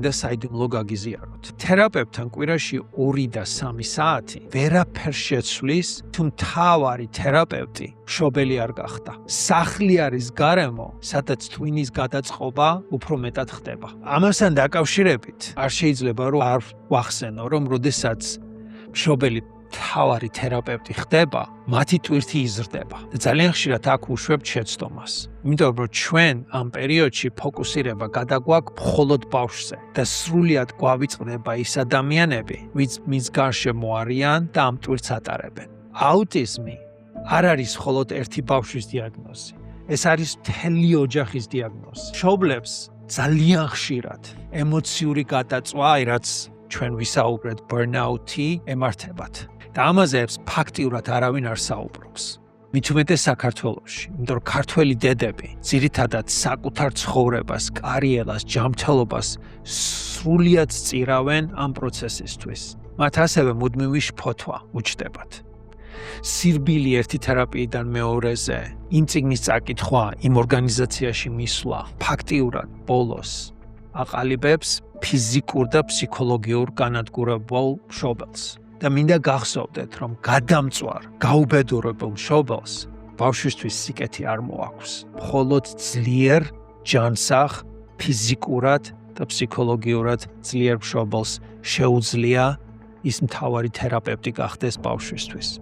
მინდა საიდუმლო გაგიზიაროთ. თერაპევტთან კვირაში 2 და 3 საათი ვერაფერს შეცვლის, თუ მთავარი თერაპევტი მშობელი არ გახდა. სახლი არის გარემო, სადაც ტვინის გადაწყობა უფრო მეტად ხდება. ამასთან დაკავშირებით არ შეიძლება რომ არ ვახსენო, რომ როდესაც მშობელი მთავარი თერაპევტი ხდება, მათი ტვირთი იზრდება და ძალიან ხშირად აქ უშვებთ შეცდომას. იმიტომ რომ ჩვენ ამ პერიოდში ფოკუსირება გადაგვაქვს მხოლოდ ბავშვზე და სრულიად გვავიწყდება ის ადამიანები, ვინც მის გარშემო არიან და ამ ტვირთს ატარებენ. აუტიზმი არ არის მხოლოდ ერთი ბავშვის დიაგნოზი. ეს არის მთელი ოჯახის დიაგნოზი. მშობლებს ძალიან ხშირად ემოციური გადაწვა, რაც ჩვენ ვისაუბრეთ burnout-ი ემართებათ. და ამაზე ფაქტიურად არავინ არ საუბრობს. მით უმეტეს საქართველოში, იმიტომ რომ ქართველი დედები ძირითადად საკუთარ ცხოვრებას, კარიერას, ჯანმრთელობას სრულიად სწირავენ ამ პროცესისთვის. მათ ასევე მუდმივი შფოთვა უჩნდებათ. სირბილი ერთი თერაპიიდან მეორეზე, იმ წიგნის წაკითხვა, იმ ორგანიზაციაში მისვლა, ფაქტიურად ბოლოს აყალიბებს ფიზიკურ და ფსიქოლოგიურ განადგურებულ მშობელს. და მინდა გახსოვდეთ, რომ გადამწვარ, გაუბედურებულ მშობელს ბავშვისთვის სიკეთე არ მოაქვს. მხოლოდ ძლიერ, ჯანსაღ, ფიზიკურად და ფსიქოლოგიურად ძლიერ მშობელს შეუძლია ის მთავარი თერაპევტი გახდეს ბავშვისთვის.